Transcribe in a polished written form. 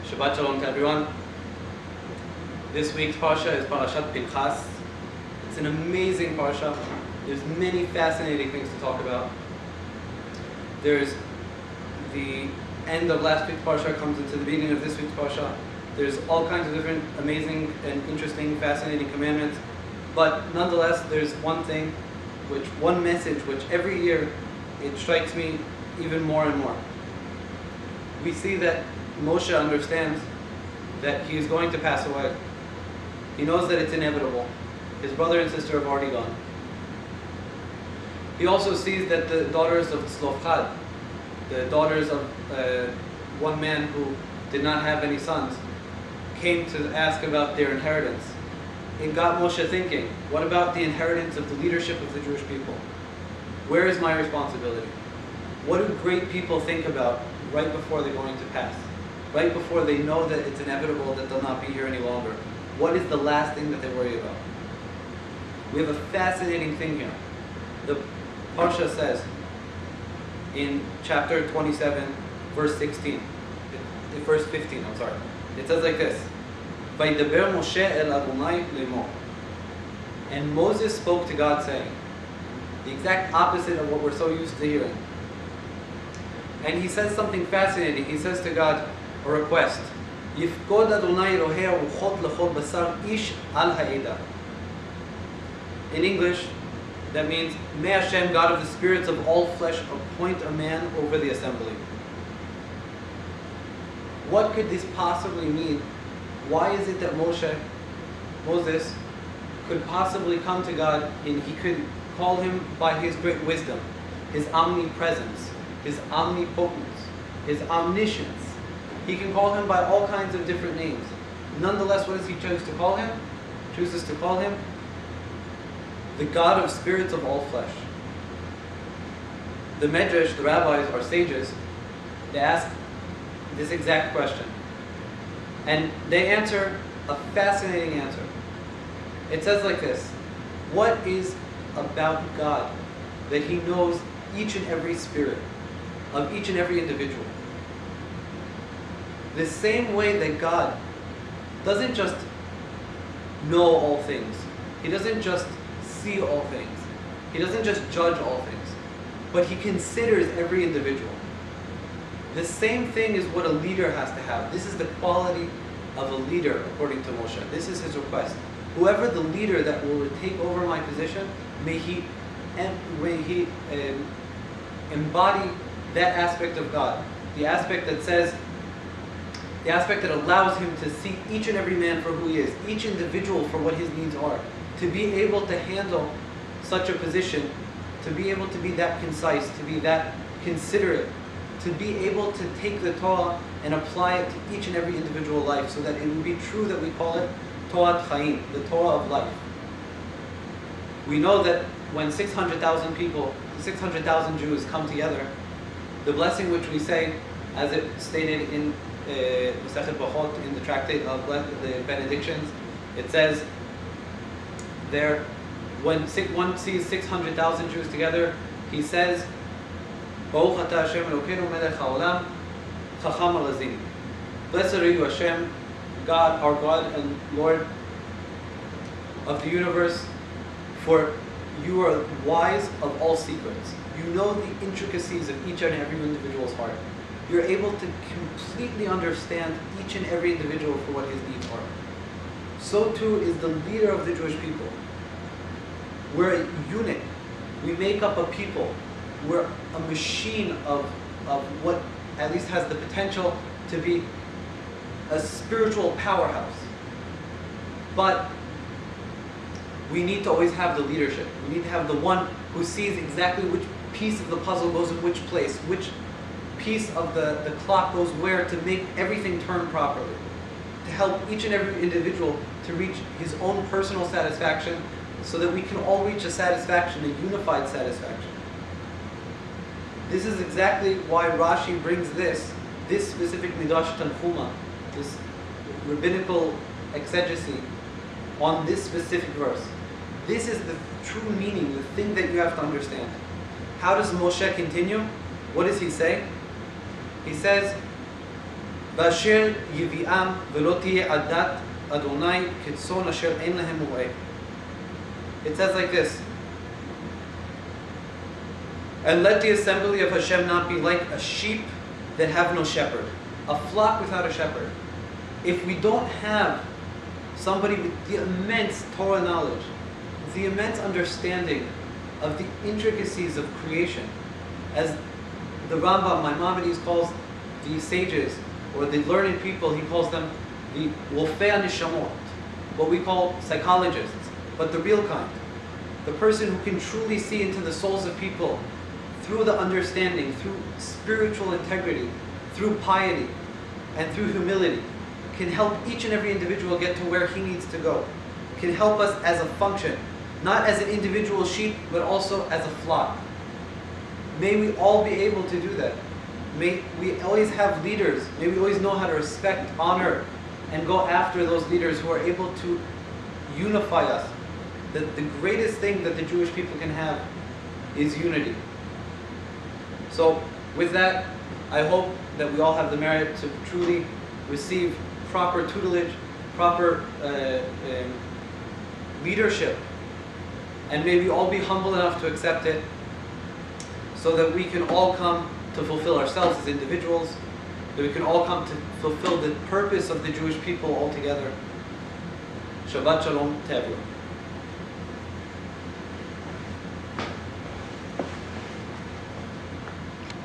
Shabbat Shalom to everyone. This week's Parsha is Parashat Pinchas. It's an amazing Parsha. There's many fascinating things to talk about. There's the end of last week's Parsha comes into the beginning of this week's Parsha. There's all kinds of different amazing and interesting, fascinating commandments. But nonetheless, there's one message which every year it strikes me even more and more. We see that Moshe understands that he is going to pass away. He knows that it's inevitable. His brother and sister have already gone. He also sees that the daughters of Tzlofchad, the daughters of one man who did not have any sons, came to ask about their inheritance. It got Moshe thinking, what about the inheritance of the leadership of the Jewish people? Where is my responsibility? What do great people think about right before they're going to pass? Right before they know that it's inevitable that they'll not be here any longer? What is the last thing that they worry about? We have a fascinating thing here. The Parsha says in chapter 27, verse 16, verse 15, it says like this, "Vaydaber Moshe el Adonai lemor." And Moses spoke to God saying, the exact opposite of what we're so used to hearing. And he says something fascinating. He says to God, a request, "Yifkod Adonai Elohei ruchot lechol basar ish al ha'eda." In English, that means, "May Hashem, God of the spirits of all flesh, appoint a man over the assembly." What could this possibly mean? Why is it that Moses, could possibly come to God and he could call him by his great wisdom, his omnipresence, his omnipotence, his omniscience? He can call him by all kinds of different names. Nonetheless, what does he choose to call him? He chooses to call him the God of spirits of all flesh. The Medrash, the rabbis, our sages, they ask this exact question. And they answer a fascinating answer. It says like this, what is about God that he knows each and every spirit of each and every individual? The same way that God doesn't just know all things. He doesn't just see all things. He doesn't just judge all things. But he considers every individual. The same thing is what a leader has to have. This is the quality of a leader according to Moshe. This is his request. Whoever the leader that will take over my position, may he embody that aspect of God. The aspect that allows him to see each and every man for who he is, each individual for what his needs are. To be able to handle such a position, to be able to be that concise, to be that considerate, to be able to take the Torah and apply it to each and every individual life, so that it would be true that we call it Torah Chaim, the Torah of life. We know that when 600,000 people, 600,000 Jews come together, the blessing which we say, as it stated in Masechet Brachot, in the tractate of the benedictions, it says there, when one sees 600,000 Jews together, he says, "Baruch atah Hashem Elokeinu melech haolam, chacham alazim." Blessed are you, Hashem, God, our God and Lord of the universe, for you are wise of all secrets. You know the intricacies of each and every individual's heart. You're able to completely understand each and every individual for what his needs are. So too is the leader of the Jewish people. We're a unit. We make up a people. We're a machine of what at least has the potential to be a spiritual powerhouse. But we need to always have the leadership. We need to have the one who sees exactly which piece of the puzzle goes in which place, which piece of the clock goes where, to make everything turn properly, to help each and every individual to reach his own personal satisfaction, so that we can all reach a satisfaction, a unified satisfaction. This is exactly why Rashi brings this specific Midrash Tanchuma, this rabbinical exegesis on this specific verse. This is the true meaning, the thing that you have to understand. How does Moshe continue? What does he say? He says, ואשר יביאם ולא תהיה עדת אדוני כצאן אשר אין להם מרעה. It says like this: and let the assembly of Hashem not be like a sheep that have no shepherd, a flock without a shepherd. If we don't have somebody with the immense Torah knowledge, the immense understanding of the intricacies of creation, as the Rambam, Maimonides, calls the sages, or the learned people, he calls them the Wolfei Nishamot, what we call psychologists, but the real kind. The person who can truly see into the souls of people through the understanding, through spiritual integrity, through piety, and through humility, can help each and every individual get to where he needs to go, can help us as a function, not as an individual sheep, but also as a flock. May we all be able to do that. May we always have leaders. May we always know how to respect, honor, and go after those leaders who are able to unify us. The greatest thing that the Jewish people can have is unity. So with that, I hope that we all have the merit to truly receive proper tutelage, proper leadership, and may we all be humble enough to accept it, so that we can all come to fulfill ourselves as individuals, that we can all come to fulfill the purpose of the Jewish people all together. Shabbat Shalom to everyone.